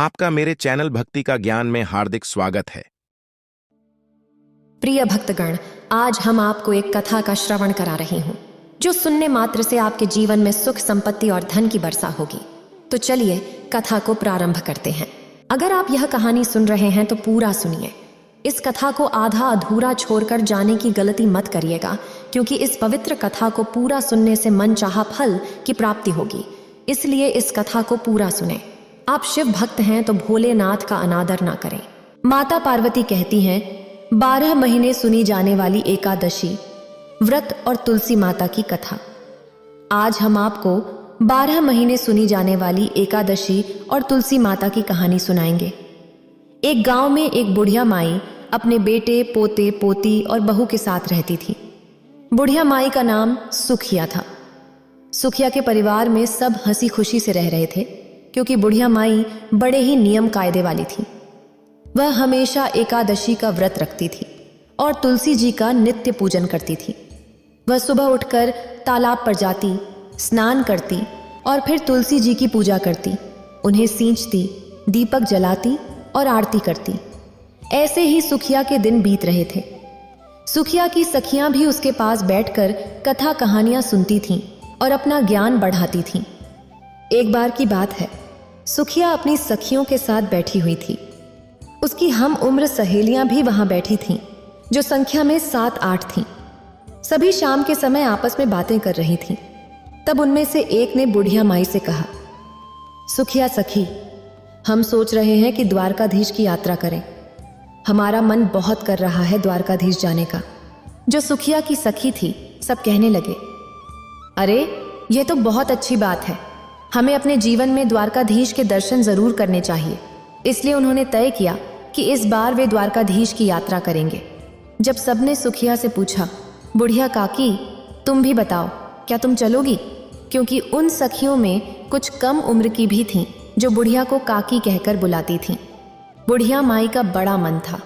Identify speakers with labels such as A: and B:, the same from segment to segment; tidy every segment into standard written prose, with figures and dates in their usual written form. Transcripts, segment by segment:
A: आपका मेरे चैनल भक्ति का ज्ञान में हार्दिक स्वागत है।
B: प्रिय भक्तगण, आज हम आपको एक कथा का श्रवण करा रही हूँ जो सुनने मात्र से आपके जीवन में सुख, संपत्ति और धन की वर्षा होगी। तो चलिए कथा को प्रारंभ करते हैं। अगर आप यह कहानी सुन रहे हैं तो पूरा सुनिए। इस कथा को आधा अधूरा छोड़कर जाने की गलती मत करिएगा, क्योंकि इस पवित्र कथा को पूरा सुनने से मन चाहा फल की प्राप्ति होगी। इसलिए इस कथा को पूरा सुने। आप शिव भक्त हैं तो भोलेनाथ का अनादर ना करें। माता पार्वती कहती हैं, 12 महीने सुनी जाने वाली एकादशी, व्रत और तुलसी माता की कथा। आज हम आपको 12 महीने सुनी जाने वाली एकादशी और तुलसी माता की कहानी सुनाएंगे। एक गांव में एक बुढ़िया माई अपने बेटे, पोते, पोती और बहू के साथ रहती थी। बुढ़िया माई का नाम सुखिया था। सुखिया के परिवार में सब हंसी खुशी से रह रहे थे, क्योंकि बुढ़िया माई बड़े ही नियम कायदे वाली थी। वह हमेशा एकादशी का व्रत रखती थी और तुलसी जी का नित्य पूजन करती थी। वह सुबह उठकर तालाब पर जाती, स्नान करती और फिर तुलसी जी की पूजा करती, उन्हें सींचती, दीपक जलाती और आरती करती। ऐसे ही सुखिया के दिन बीत रहे थे। सुखिया की सखियां भी उसके पास बैठकर कथा कहानियां सुनती थीं और अपना ज्ञान बढ़ाती थीं। एक बार की बात है, सुखिया अपनी सखियों के साथ बैठी हुई थी। उसकी हम उम्र सहेलियां भी वहां बैठी थीं, जो संख्या में 7-8 थीं। सभी शाम के समय आपस में बातें कर रही थीं। तब उनमें से एक ने बुढ़िया माई से कहा, सुखिया सखी, हम सोच रहे हैं कि द्वारकाधीश की यात्रा करें। हमारा मन बहुत कर रहा है द्वारकाधीश जाने का। जो सुखिया की सखी थी, सब कहने लगे, अरे ये तो बहुत अच्छी बात है, हमें अपने जीवन में द्वारकाधीश के दर्शन जरूर करने चाहिए। इसलिए उन्होंने तय किया कि इस बार वे द्वारकाधीश की यात्रा करेंगे। जब सबने सुखिया से पूछा, बुढ़िया काकी तुम भी बताओ, क्या तुम चलोगी? क्योंकि उन सखियों में कुछ कम उम्र की भी थीं जो बुढ़िया को काकी कहकर बुलाती थीं। बुढ़िया माई का बड़ा मन था।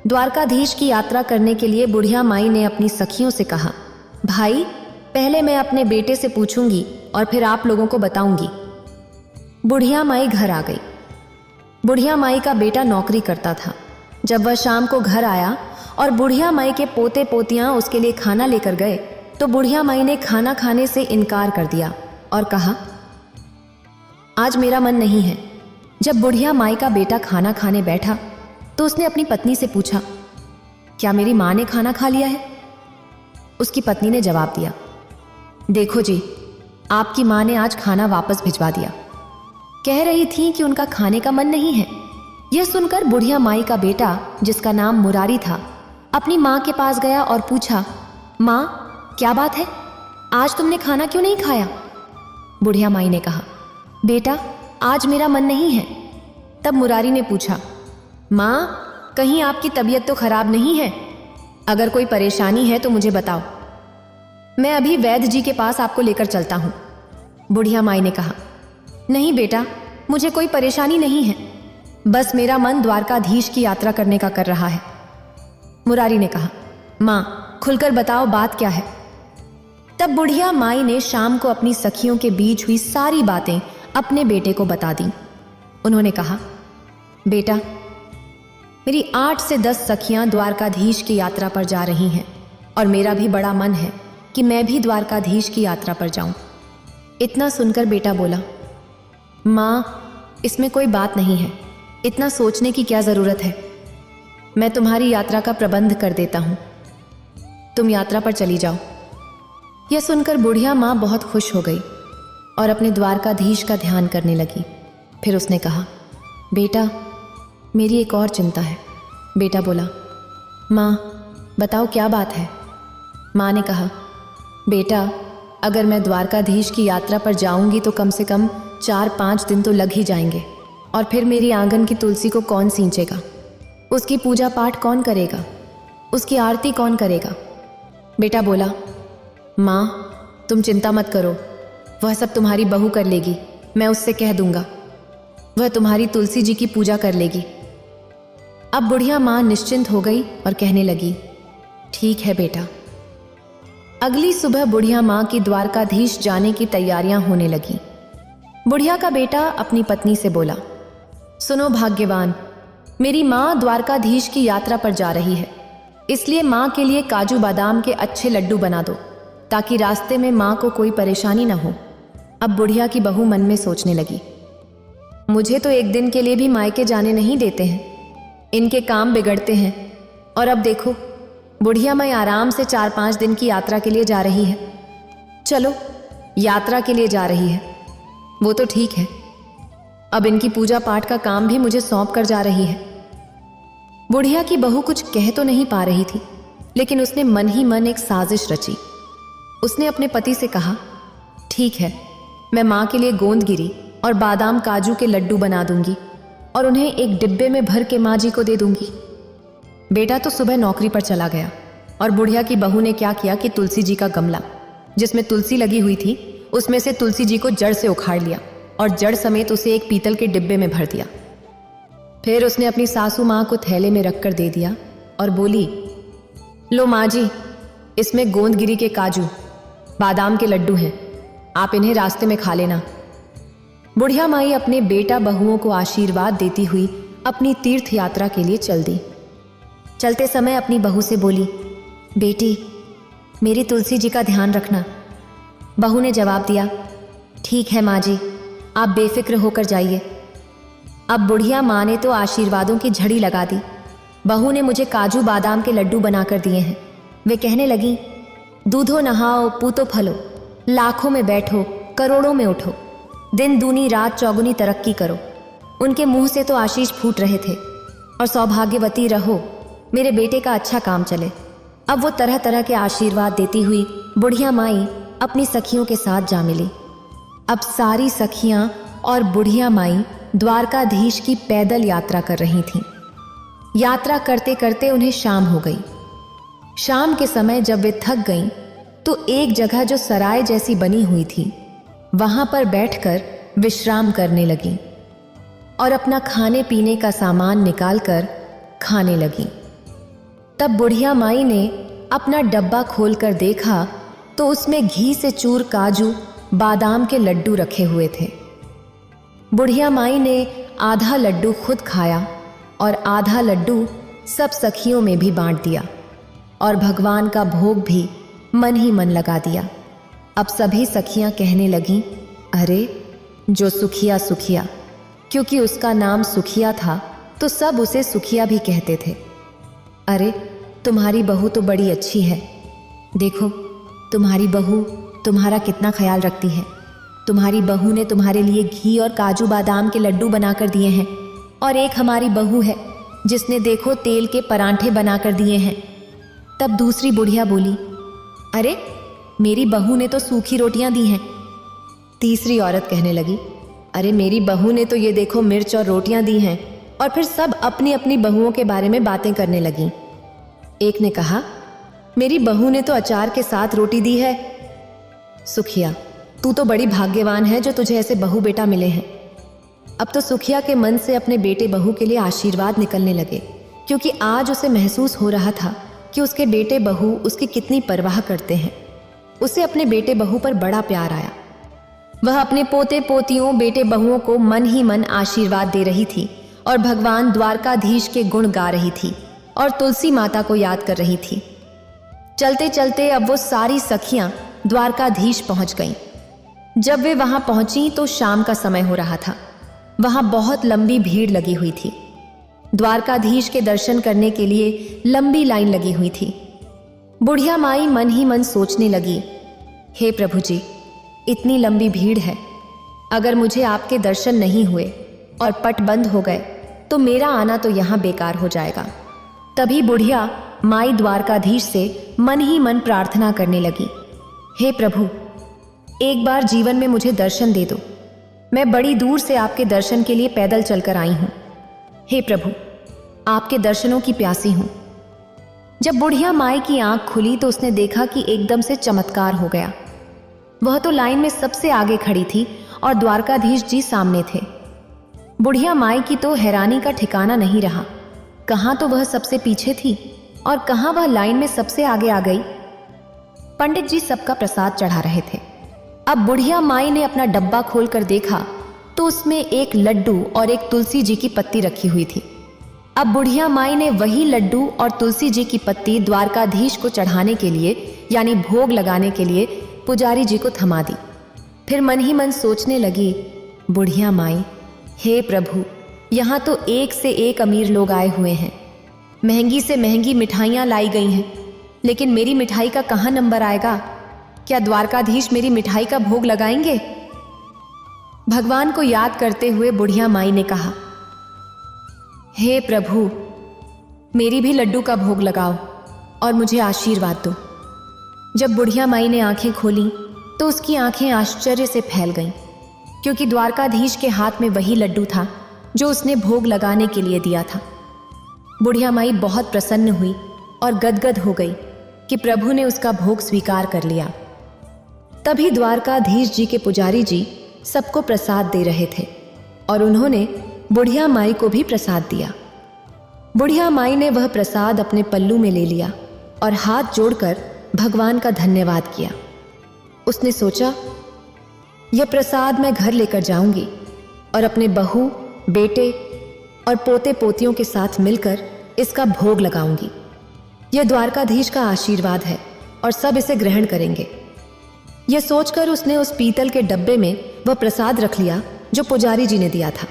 B: द्वारकाधीश की यात्रा करने के लिए बुढ़िया माई ने अपनी सखियों से कहा, भाई पहले मैं अपने बेटे से पूछूंगी और फिर आप लोगों को बताऊंगी। बुढ़िया माई घर आ गई। बुढ़िया माई का बेटा नौकरी करता था। जब वह शाम को घर आया और बुढ़िया माई के पोते पोतियां उसके लिए खाना लेकर गए, तो बुढ़िया माई ने खाना खाने से इनकार कर दिया और कहा, आज मेरा मन नहीं है। जब बुढ़िया माई का बेटा खाना खाने बैठा तो उसने अपनी पत्नी से पूछा, क्या मेरी माँ ने खाना खा लिया है? उसकी पत्नी ने जवाब दिया, देखो जी, आपकी माँ ने आज खाना वापस भिजवा दिया। कह रही थी कि उनका खाने का मन नहीं है। यह सुनकर बुढ़िया माई का बेटा, जिसका नाम मुरारी था, अपनी माँ के पास गया और पूछा, माँ क्या बात है, आज तुमने खाना क्यों नहीं खाया? बुढ़िया माई ने कहा, बेटा आज मेरा मन नहीं है। तब मुरारी ने पूछा, माँ कहीं आपकी तबीयत तो खराब नहीं है? अगर कोई परेशानी है तो मुझे बताओ, मैं अभी वैद्य जी के पास आपको लेकर चलता हूँ। बुढ़िया माई ने कहा, नहीं बेटा, मुझे कोई परेशानी नहीं है, बस मेरा मन द्वारकाधीश की यात्रा करने का कर रहा है। मुरारी ने कहा, माँ खुलकर बताओ बात क्या है? तब बुढ़िया माई ने शाम को अपनी सखियों के बीच हुई सारी बातें अपने बेटे को बता दी। उन्होंने कहा, बेटा मेरी 8 से 10 सखियां द्वारकाधीश की यात्रा पर जा रही हैं और मेरा भी बड़ा मन है कि मैं भी द्वारकाधीश की यात्रा पर जाऊं। इतना सुनकर बेटा बोला, माँ इसमें कोई बात नहीं है, इतना सोचने की क्या जरूरत है, मैं तुम्हारी यात्रा का प्रबंध कर देता हूं, तुम यात्रा पर चली जाओ। यह सुनकर बुढ़िया माँ बहुत खुश हो गई और अपने द्वारकाधीश का ध्यान करने लगी। फिर उसने कहा, बेटा मेरी एक और चिंता है। बेटा बोला, माँ बताओ क्या बात है? माँ ने कहा, बेटा अगर मैं द्वारकाधीश की यात्रा पर जाऊंगी तो कम से कम 4-5 दिन तो लग ही जाएंगे, और फिर मेरी आंगन की तुलसी को कौन सींचेगा? उसकी पूजा पाठ कौन करेगा? उसकी आरती कौन करेगा? बेटा बोला, माँ तुम चिंता मत करो, वह सब तुम्हारी बहू कर लेगी, मैं उससे कह दूंगा, वह तुम्हारी तुलसी जी की पूजा कर लेगी। अब बुढ़िया माँ निश्चिंत हो गई और कहने लगी, ठीक है बेटा। अगली सुबह बुढ़िया माँ की द्वारकाधीश जाने की तैयारियां होने लगी। बुढ़िया का बेटा अपनी पत्नी से बोला, सुनो भाग्यवान, मेरी माँ द्वारकाधीश की यात्रा पर जा रही है, इसलिए माँ के लिए काजू बादाम के अच्छे लड्डू बना दो ताकि रास्ते में माँ को कोई परेशानी ना हो। अब बुढ़िया की बहू मन में सोचने लगी, मुझे तो एक दिन के लिए भी मायके जाने नहीं देते हैं, इनके काम बिगड़ते हैं। और अब देखो, बुढ़िया माई आराम से 4-5 दिन की यात्रा के लिए जा रही है। चलो, यात्रा के लिए जा रही है वो तो ठीक है, अब इनकी पूजा पाठ का काम भी मुझे सौंप कर जा रही है। बुढ़िया की बहू कुछ कह तो नहीं पा रही थी, लेकिन उसने मन ही मन एक साजिश रची। उसने अपने पति से कहा, ठीक है, मैं माँ के लिए गोंदगिरी और बादाम काजू के लड्डू बना दूंगी और उन्हें एक डिब्बे में भर के माँ जी को दे दूंगी। बेटा तो सुबह नौकरी पर चला गया और बुढ़िया की बहू ने क्या किया कि तुलसी जी का गमला जिसमें तुलसी लगी हुई थी, उसमें से तुलसी जी को जड़ से उखाड़ लिया और जड़ समेत उसे एक पीतल के डिब्बे में भर दिया। फिर उसने अपनी सासू माँ को थैले में रखकर दे दिया और बोली, लो माँ जी, इसमें गोंदगिरी के काजू बादाम के लड्डू हैं, आप इन्हें रास्ते में खा लेना। बुढ़िया माई अपने बेटा बहुओं को आशीर्वाद देती हुई अपनी तीर्थ यात्रा के लिए चल दी। चलते समय अपनी बहू से बोली, बेटी, मेरी तुलसी जी का ध्यान रखना। बहू ने जवाब दिया, ठीक है माँ जी, आप बेफिक्र होकर जाइए। अब बुढ़िया माँ ने तो आशीर्वादों की झड़ी लगा दी। बहू ने मुझे काजू बादाम के लड्डू बनाकर दिए हैं। वे कहने लगी, दूधो नहाओ पूतो फलो, लाखों में बैठो करोड़ों में उठो, दिन दूनी रात चौगुनी तरक्की करो। उनके मुंह से तो आशीष फूट रहे थे, और सौभाग्यवती रहो, मेरे बेटे का अच्छा काम चले। अब वो तरह तरह के आशीर्वाद देती हुई बुढ़िया माई अपनी सखियों के साथ जा मिली। अब सारी सखियां और बुढ़िया माई द्वारकाधीश की पैदल यात्रा कर रही थीं। यात्रा करते करते उन्हें शाम हो गई। शाम के समय जब वे थक गईं, तो एक जगह जो सराय जैसी बनी हुई थी, वहां पर बैठकर विश्राम करने लगीं और अपना खाने पीने का सामान निकालकर खाने लगीं। तब बुढ़िया माई ने अपना डब्बा खोलकर देखा तो उसमें घी से चूर काजू बादाम के लड्डू रखे हुए थे। बुढ़िया माई ने आधा लड्डू खुद खाया और आधा लड्डू सब सखियों में भी बांट दिया और भगवान का भोग भी मन ही मन लगा दिया। अब सभी सखियां कहने लगीं, अरे जो सुखिया सुखिया, क्योंकि उसका नाम सुखिया था तो सब उसे सुखिया भी कहते थे। अरे तुम्हारी बहू तो बड़ी अच्छी है, देखो तुम्हारी बहू तुम्हारा कितना ख्याल रखती है। तुम्हारी बहू ने तुम्हारे लिए घी और काजू बादाम के लड्डू बनाकर दिए हैं, और एक हमारी बहू है जिसने देखो तेल के परांठे बनाकर दिए हैं। तब दूसरी बुढ़िया बोली, अरे मेरी बहू ने तो सूखी रोटियां दी हैं। तीसरी औरत कहने लगी, अरे मेरी बहू ने तो ये देखो मिर्च और रोटियां दी हैं। और फिर सब अपनी अपनी बहुओं के बारे में बातें करने लगीं। एक ने कहा, मेरी बहू ने तो अचार के साथ रोटी दी है। सुखिया, तू तो बड़ी भाग्यवान है जो तुझे ऐसे बहू बेटा मिले हैं। अब तो सुखिया के मन से अपने बेटे बहू के लिए आशीर्वाद निकलने लगे, क्योंकि आज उसे महसूस हो रहा था कि उसके बेटे बहू उसकी कितनी परवाह करते हैं। उसे अपने बेटे बहू पर बड़ा प्यार आया। वह अपने पोते पोतियों बेटे बहुओं को मन ही मन आशीर्वाद दे रही थी और भगवान द्वारकाधीश के गुण गा रही थी और तुलसी माता को याद कर रही थी। चलते चलते अब वो सारी सखियां द्वारकाधीश पहुंच गईं। जब वे वहां पहुंची तो शाम का समय हो रहा था। वहां बहुत लंबी भीड़ लगी हुई थी। द्वारकाधीश के दर्शन करने के लिए लंबी लाइन लगी हुई थी। बुढ़िया माई मन ही मन सोचने लगी, हे प्रभु जी, इतनी लंबी भीड़ है, अगर मुझे आपके दर्शन नहीं हुए और पट बंद हो गए तो मेरा आना तो यहाँ बेकार हो जाएगा। तभी बुढ़िया माई द्वारकाधीश से मन ही मन प्रार्थना करने लगी, हे प्रभु, एक बार जीवन में मुझे दर्शन दे दो। मैं बड़ी दूर से आपके दर्शन के लिए पैदल चलकर आई हूँ। हे प्रभु, आपके दर्शनों की प्यासी हूँ। जब बुढ़िया माई की आंख खुली तो उसने देखा कि एकदम से चमत्कार हो गया। वह तो लाइन में सबसे आगे खड़ी थी और द्वारकाधीश जी सामने थे। बुढ़िया माई की तो हैरानी का ठिकाना नहीं रहा। कहाँ तो वह सबसे पीछे थी और कहाँ वह लाइन में सबसे आगे आ गई। पंडित जी सबका प्रसाद चढ़ा रहे थे। अब बुढ़िया माई ने अपना डब्बा खोलकर देखा तो उसमें एक लड्डू और एक तुलसी जी की पत्ती रखी हुई थी। अब बुढ़िया माई ने वही लड्डू और तुलसी जी की पत्ती द्वारकाधीश को चढ़ाने के लिए यानी भोग लगाने के लिए पुजारी जी को थमा दी। फिर मन ही मन सोचने लगी, बुढ़िया माई, हे प्रभु, यहाँ तो एक से एक अमीर लोग आए हुए हैं, महंगी से महंगी मिठाइयाँ लाई गई हैं, लेकिन मेरी मिठाई का कहाँ नंबर आएगा? क्या द्वारकाधीश मेरी मिठाई का भोग लगाएंगे? भगवान को याद करते हुए बुढ़िया माई ने कहा, हे प्रभु, मेरी भी लड्डू का भोग लगाओ और मुझे आशीर्वाद दो। जब बुढ़िया माई ने आंखें खोली तो उसकी आंखें आश्चर्य से फैल गईं, क्योंकि द्वारकाधीश के हाथ में वही लड्डू था जो उसने भोग लगाने के लिए दिया था। बुढ़िया माई बहुत प्रसन्न हुई और गदगद हो गई कि प्रभु ने उसका भोग स्वीकार कर लिया। तभी द्वारकाधीश जी के पुजारी जी सबको प्रसाद दे रहे थे और उन्होंने बुढ़िया माई को भी प्रसाद दिया। बुढ़िया माई ने वह प्रसाद अपने पल्लू में ले लिया और हाथ जोड़कर भगवान का धन्यवाद किया। उसने सोचा, यह प्रसाद मैं घर लेकर जाऊंगी और अपने बहू, बेटे और पोते पोतियों के साथ मिलकर इसका भोग लगाऊंगी। यह द्वारकाधीश का आशीर्वाद है और सब इसे ग्रहण करेंगे। यह सोचकर उसने उस पीतल के डब्बे में वह प्रसाद रख लिया जो पुजारी जी ने दिया था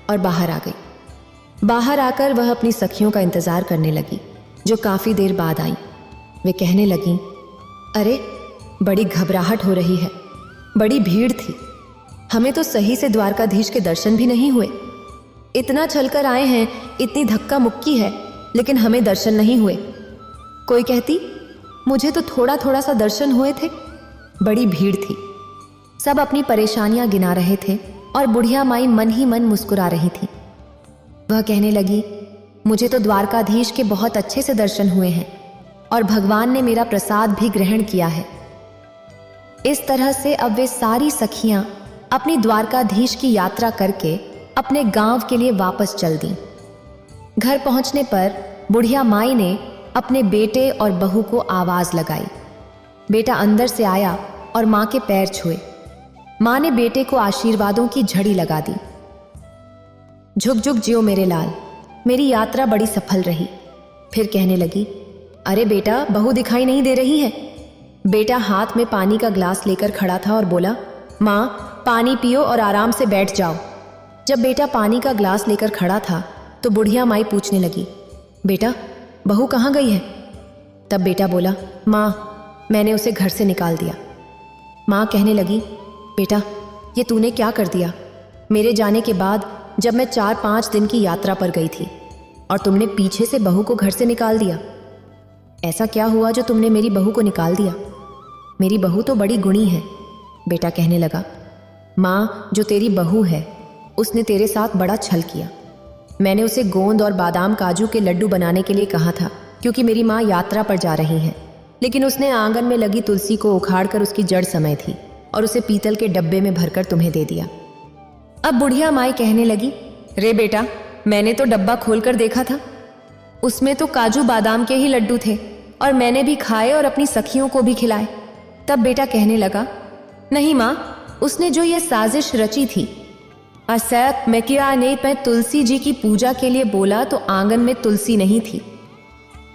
B: और बाहर आ गई। बाहर आकर वह अपनी सखियों का इंतजार करने लगी, जो काफी देर बाद आईं। वे कहने लगीं, अरे, बड़ी घबराहट हो रही है, बड़ी भीड़ थी, हमें तो सही से द्वारकाधीश के दर्शन भी नहीं हुए। इतना चलकर आए हैं, इतनी धक्का मुक्की है, लेकिन हमें दर्शन नहीं हुए। कोई कहती, मुझे तो थोड़ा थोड़ा सा दर्शन हुए थे। बड़ी भीड़ थी। सब अपनी परेशानियां गिना रहे थे और बुढ़िया माई मन ही मन मुस्कुरा रही थी। वह कहने लगी, मुझे तो द्वारकाधीश के बहुत अच्छे से दर्शन हुए हैं और भगवान ने मेरा प्रसाद भी ग्रहण किया है। इस तरह से अब वे सारी सखियां अपनी द्वारकाधीश की यात्रा करके अपने गांव के लिए वापस चल दी। घर पहुंचने पर बुढ़िया माई ने अपने बेटे और बहू को आवाज लगाई। बेटा अंदर से आया और मां के पैर छुए। मां ने बेटे को आशीर्वादों की झड़ी लगा दी। झुक झुक जियो मेरे लाल, मेरी यात्रा बड़ी सफल रही। फिर कहने लगी, अरे बेटा, बहू दिखाई नहीं दे रही है। बेटा हाथ में पानी का ग्लास लेकर खड़ा था और बोला, मां, पानी पियो और आराम से बैठ जाओ। जब बेटा पानी का ग्लास लेकर खड़ा था तो बुढ़िया माई पूछने लगी, बेटा, बहू कहाँ गई है? तब बेटा बोला, मां, मैंने उसे घर से निकाल दिया। मां कहने लगी, बेटा, ये तूने क्या कर दिया? मेरे जाने के बाद जब मैं 4-5 दिन की यात्रा पर गई थी और तुमने पीछे से बहू को घर से निकाल दिया। ऐसा क्या हुआ जो तुमने मेरी बहू को निकाल दिया? मेरी बहू तो बड़ी गुणी है। बेटा कहने लगा, मां, जो तेरी बहू है उसने तेरे साथ बड़ा छल किया। मैंने उसे गोंद और बादाम काजू के लड्डू बनाने के लिए कहा था, क्योंकि मेरी माँ यात्रा पर जा रही हैं, लेकिन उसने आंगन में लगी तुलसी को उखाड़कर उसकी जड़ समय थी और उसे पीतल के डब्बे में भरकर तुम्हें दे दिया। अब बुढ़िया माई कहने लगी, रे बेटा, मैंने तो डब्बा खोलकर देखा था, उसमें तो काजू बादाम के ही लड्डू थे और मैंने भी खाए और अपनी सखियों को भी खिलाए। तब बेटा कहने लगा, नहीं माँ, उसने जो ये साजिश रची थी, असैत मैकिया ने मैं तुलसी जी की पूजा के लिए बोला तो आंगन में तुलसी नहीं थी।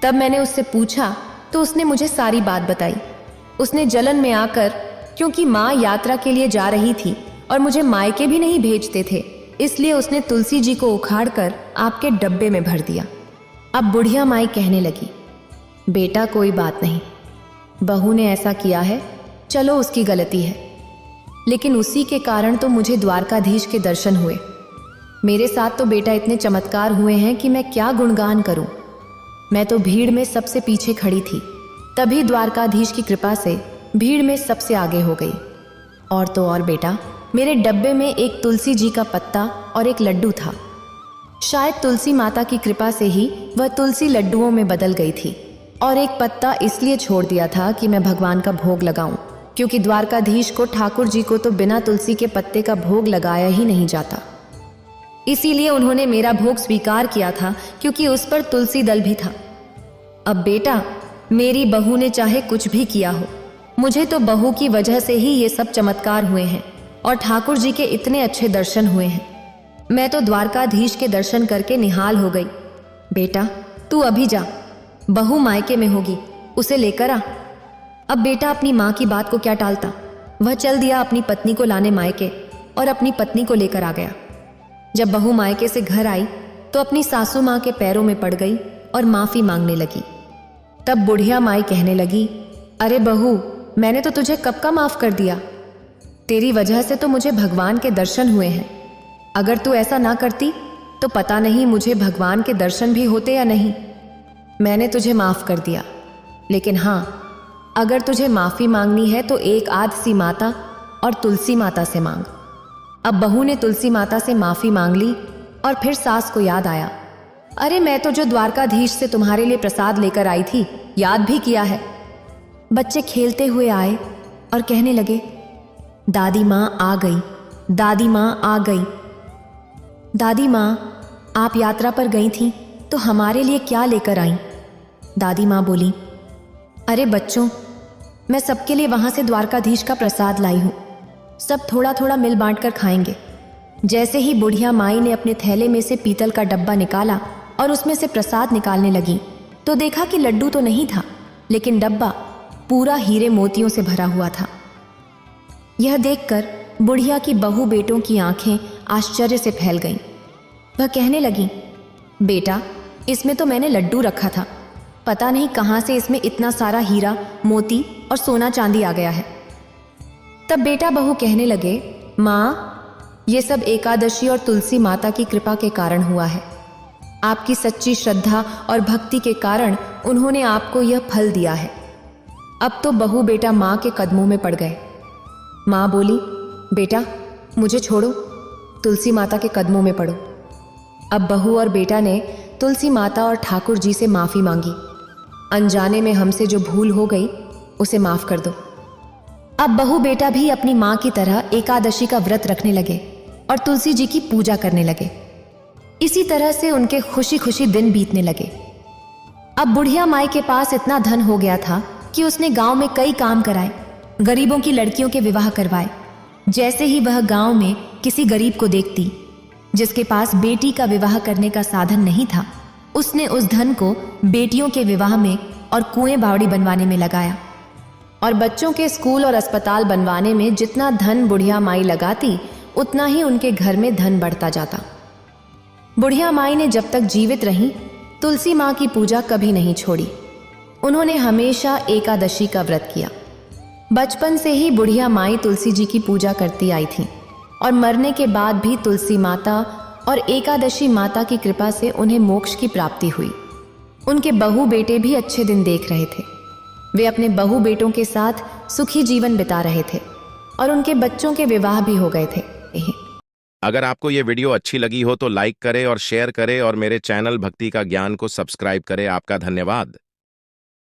B: तब मैंने उससे पूछा तो उसने मुझे सारी बात बताई। उसने जलन में आकर, क्योंकि माँ यात्रा के लिए जा रही थी और मुझे मायके भी नहीं भेजते थे, इसलिए उसने तुलसी जी को उखाड़कर आपके डब्बे में भर दिया। अब बुढ़िया माई कहने लगी, बेटा कोई बात नहीं, बहू ने ऐसा किया है, चलो उसकी गलती है, लेकिन उसी के कारण तो मुझे द्वारकाधीश के दर्शन हुए। मेरे साथ तो बेटा इतने चमत्कार हुए हैं कि मैं क्या गुणगान करूं। मैं तो भीड़ में सबसे पीछे खड़ी थी, तभी द्वारकाधीश की कृपा से भीड़ में सबसे आगे हो गई। और तो और बेटा, मेरे डब्बे में एक तुलसी जी का पत्ता और एक लड्डू था। शायद तुलसी माता की कृपा से ही वह तुलसी लड्डुओं में बदल गई थी, और एक पत्ता इसलिए छोड़ दिया था कि मैं भगवान का भोग लगाऊं, क्योंकि द्वारकाधीश को ठाकुर जी को तो बिना तुलसी के पत्ते का भोग लगाया ही नहीं जाता। इसीलिए उन्होंने मेरा भोग स्वीकार किया था, क्योंकि उस पर तुलसी दल भी था। अब बेटा, मेरी बहू ने चाहे कुछ भी किया हो, मुझे तो बहू की वजह से ही ये सब चमत्कार हुए हैं और ठाकुर जी के इतने अच्छे दर्शन हुए हैं। मैं तो द्वारकाधीश के दर्शन करके निहाल हो गई। बेटा तू अभी जा, बहू मायके में होगी, उसे लेकर आ। अब बेटा अपनी माँ की बात को क्या टालता, वह चल दिया अपनी पत्नी को लाने मायके और अपनी पत्नी को लेकर आ गया। जब बहू मायके से घर आई तो अपनी सासू माँ के पैरों में पड़ गई और माफी मांगने लगी। तब बुढ़िया माई कहने लगी, अरे बहू, मैंने तो तुझे कब का माफ कर दिया। तेरी वजह से तो मुझे भगवान के दर्शन हुए हैं। अगर तू ऐसा ना करती तो पता नहीं मुझे भगवान के दर्शन भी होते या नहीं। मैंने तुझे माफ कर दिया, लेकिन हाँ, अगर तुझे माफी मांगनी है तो एक आध सी माता और तुलसी माता से मांग। अब बहू ने तुलसी माता से माफी मांग ली और फिर सास को याद आया, अरे मैं तो जो द्वारकाधीश से तुम्हारे लिए प्रसाद लेकर आई थी, याद भी किया है। बच्चे खेलते हुए आए और कहने लगे, दादी माँ आ गई, दादी माँ आ गई। दादी माँ, आप यात्रा पर गई थीं तो हमारे लिए क्या लेकर आईं? दादी माँ बोली, अरे बच्चों, मैं सबके लिए वहां से द्वारकाधीश का प्रसाद लाई हूं। सब थोड़ा थोड़ा मिल बांट कर खाएंगे। जैसे ही बुढ़िया माई ने अपने थैले में से पीतल का डब्बा निकाला और उसमें से प्रसाद निकालने लगी तो देखा कि लड्डू तो नहीं था, लेकिन डब्बा पूरा हीरे मोतियों से भरा हुआ था। यह देखकर बुढ़िया की बहू बेटों की आंखें आश्चर्य से फैल गईं। वह कहने लगी, बेटा, इसमें तो मैंने लड्डू रखा था, पता नहीं कहां से इसमें इतना सारा हीरा, मोती और सोना चांदी आ गया है। तब बेटा बहू कहने लगे, माँ, ये सब एकादशी और तुलसी माता की कृपा के कारण हुआ है। आपकी सच्ची श्रद्धा और भक्ति के कारण उन्होंने आपको यह फल दिया है। अब तो बहू बेटा माँ के कदमों में पड़ गए। माँ बोली, बेटा मुझे छोड़ो, तुलसी माता के कदमों में पड़ो। अब बहू और बेटा ने तुलसी माता और ठाकुर जी से माफी मांगी। अनजाने में हमसे जो भूल हो गई उसे माफ कर दो। अब बहू बेटा भी अपनी माँ की तरह एकादशी का व्रत रखने लगे और तुलसी जी की पूजा करने लगे। इसी तरह से उनके खुशी खुशी दिन बीतने लगे। अब बुढ़िया माई के पास इतना धन हो गया था कि उसने गांव में कई काम कराए, गरीबों की लड़कियों के विवाह करवाए। जैसे ही वह गांव में किसी गरीब को देखती जिसके पास बेटी का विवाह करने का साधन नहीं था, उसने उस धन को बेटियों के विवाह में और कुएं बावड़ी बनवाने में लगाया। और बच्चों के स्कूल और अस्पताल बनवाने में जितना धन बुढ़िया माई लगाती, उतना ही उनके घर में धन बढ़ता जाता। बुढ़िया माई ने जब तक जीवित रही तुलसी माँ की पूजा कभी नहीं छोड़ी। उन्होंने हमेशा एकादशी का व्रत किया। बचपन से ही बुढ़िया माई तुलसी जी की पूजा करती आई थी और मरने के बाद भी तुलसी माता और एकादशी माता की कृपा से उन्हें मोक्ष की प्राप्ति हुई। उनके बहू बेटे भी अच्छे दिन देख रहे थे। वे अपने बहू बेटों के साथ सुखी जीवन बिता रहे थे और उनके बच्चों के विवाह भी हो गए थे।
A: अगर आपको ये वीडियो अच्छी लगी हो तो लाइक करें और शेयर करें और मेरे चैनल भक्ति का ज्ञान को सब्सक्राइब करें। आपका धन्यवाद।